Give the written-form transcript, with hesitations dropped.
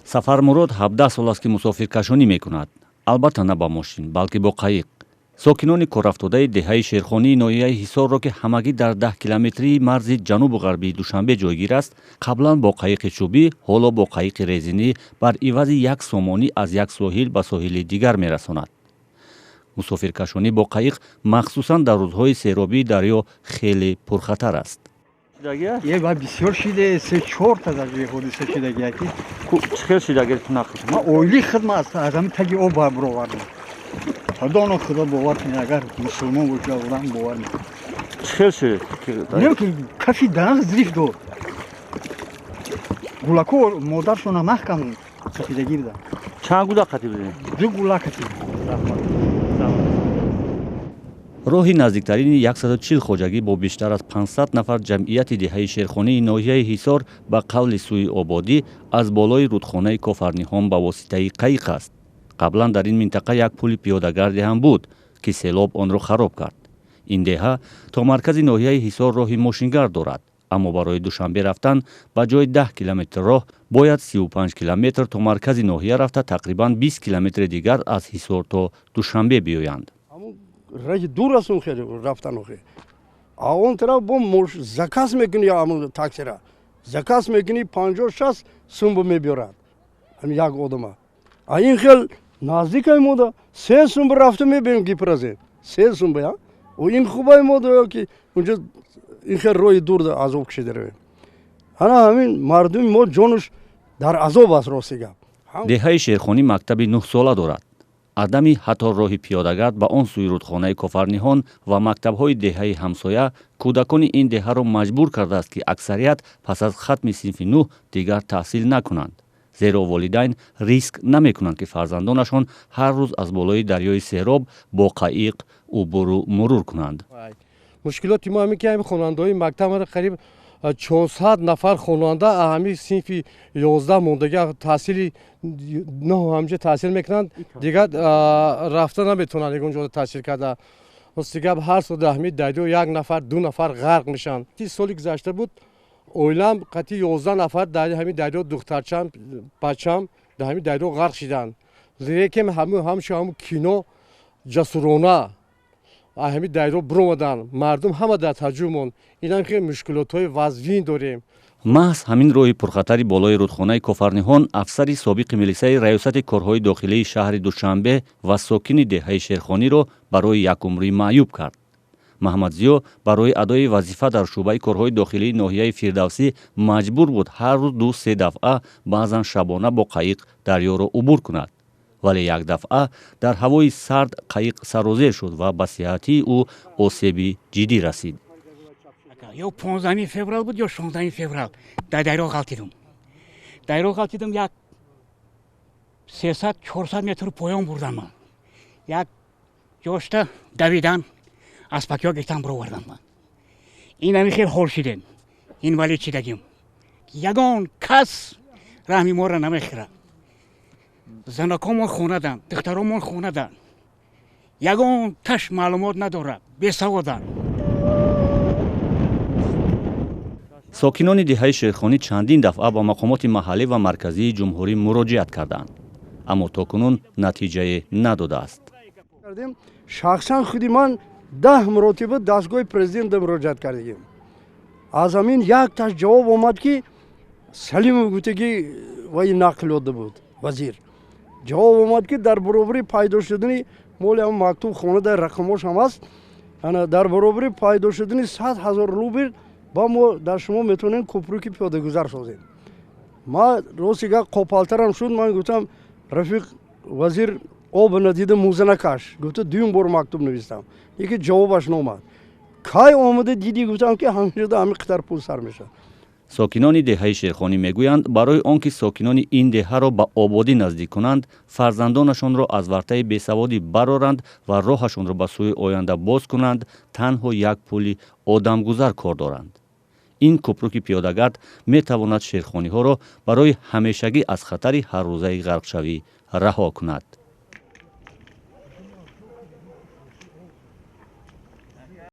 сафармурод 17 сол аст ки мусофиркашонӣ мекунад, албатта на ба мошин, балки бо қайиқ. сокинони коррафтодаи деҳаи шерхонии ноҳияи ҳисорро ки ҳамагӣ дар 10 километрии марзи ҷанубу ғарбии Душанбе ҷойгир аст, қаблан бо қайиқи чӯбӣ, ҳоло бо қайиқи резинӣ бар ивази як сомонӣ аз як соҳил ба соҳили дигар мерасонад. мусофиркашонӣ бо қайиқ махсусан дар рӯзҳои серобии дарё хеле пурхатар аст. бисёр шиде 3-4 та дар ҳодиса шидагӣ. Чихел шидагӣ нақл. Ма ойли хидмат аз ҳамин таги об баровардам. Худоно худо бовар кунед, агар мусулмон боша будам бовар мекунад. Чихел шид. Не ки кафи дан зриф дод. Гулако модаршона маҳкам кашидагӣ буда. Чанд гула қатӣ будем? 2 гула кашид. роҳи наздиктарини 140 хоҷагӣ бо бештар аз 500 нафар ҷамъияти деҳаи шерхонии ноҳияи ҳисор ба қавли сӯи ободӣ аз болои рудхонаи Кофарниҳон ба воситаи қайиқ аст. қаблан дар ин минтақа як пули пиёдагарде ҳам буд ки селоб онро хароб кард. ин деҳа то маркази ноҳияи ҳисор роҳи мошингар дорад, аммо барои Душанбе рафтан ба ҷои 10 километр роҳ бояд 35 километр то маркази ноҳия рафта тақрибан 20 километри дигар аз ҳисор то Душанбе биёянд. раҳи дур аст он хеле рафтан охе. А он тараф бо заказ мекунӣ амун таксира. Заказ мекунӣ 50-60 сум мебиёрад. Ам як одама. А ин хел наздикай мода 3 сум рафта мебинем гипразе. 3 сум я. О ин хубай мода ки унҷа ин хел роҳи дур азоб кашида равем. Ана ҳамин мардуми мо ҷонуш дар азоб аст ростига. деҳаи шерхонӣ мактаби 9 сола дорад. адами ҳатто роҳи пиёдагард ба он сӯи рудхонаи Кофарниҳон ва мактабҳои деҳаи ҳамсоя кӯдакони ин деҳаро маҷбур кардааст ки аксарият пас аз хатми синфи 9 дигар таҳсил накунанд, зеро волидайн риск намекунанд ки фарзандонашон ҳар рӯз аз болои дарёи сероб бо қайиқ убуру мурур кунанд. мушкилоти мо ҳамин ки ҳамин хонандаҳои мактабро қариб 400 нафар хонанда ҳамин синфи 11 мондагӣ таҳсили 9 ҳамҷа таҳсил мекунанд, дигар рафта наметавонанд ягон ҷода таҳсил карда. Остигап ҳар сол дар ҳамин дайдо 1 нафар 2 нафар ғарқ мешаванд. Соли гузашта буд оилам қатъи 11 нафар дар ҳамин дайдо духтарчам, бачам дар ҳамин дайдо ғарқ шиданд. Лекин ҳамун кино ҷасурона ҳамин дайдо биромаданд. Мардум ҳама дар таҷҷуб монд. Инам хеле мушкилотҳои вазвин дорем. маҳз ҳамин роҳи пурхатари болои рудхонаи Кофарниҳон афсари собиқи милисаи раёсати корҳои дохилии шаҳри Душанбе ва сокини деҳаи шерхониро барои якумрӣ маъюб кард. маҳмадзиё барои адои вазифа дар шӯъбаи корҳои дохилии ноҳияи Фирдавсӣ маҷбур буд ҳар рӯз 2-3 дафъа баъзан шабона бо қайиқ дарёро убур кунад. вале як дафъа дар ҳавои сард қайиқ сарозер шуд ва ба сиҳати ӯ осеби ҷиддӣ расид. ё 15 феврал буд ё 16 феврал дар дайро ғалтидам як 300-400 метр поён бурдам ман. Як ҷошта давидан аспакиҳо гирифтан бировардам ман. ин ҳамин хел ҳол шидем. ин вале чидагим. Ягон кас раҳми моро намехӯрад. занакомон хонаданд, духтаромон хонаданд. Ягон таш маълумот надорад, бесаводанд. сокинони деҳаи шерхонӣ чандин дафъа ба мақомоти маҳаллӣ ва марказии ҷумҳурӣ муроҷиат карданд, аммо то кунун натиҷае надодааст. шахсан худи ман 10 маротиба дастгоҳи президента муроҷиат кардагим. аз ҳамин як таш ҷавоб омад ки Салимов гӯтагӣ ваи нақлиёт буд вазир. ҷавоб омад ки дар баробари пайдо шудани моли ҳам мактуб хонадаи рақамош ҳам аст, дар баробари пайдо шудани 100 000 рубл ба мо дар шумо метавонем кӯпруки пиёдагузар созем. ма ростига қопалтарам шуд. ман гуфтам рафиқ вазир оба надида мӯза накаш. гуфта дуюм бор мактуб навистам. яке ҷавобаш номад. кай омада дидӣ? гуфтам ки ҳамшуда ҳамин қадар пул сар мешавад. сокинони деҳаи шерхонӣ мегӯянд барои он ки сокинони ин деҳаро ба ободӣ наздик кунанд, фарзандонашонро аз вартаи бесаводӣ бароранд ва роҳашонро ба сӯи оянда боз кунанд, танҳо як пули одамгузар кор доранд. ин кӯпруки пиёдагард метавонад шерхониҳоро барои ҳамешагӣ аз хатари ҳаррӯзаи ғарқшавӣ раҳо кунад.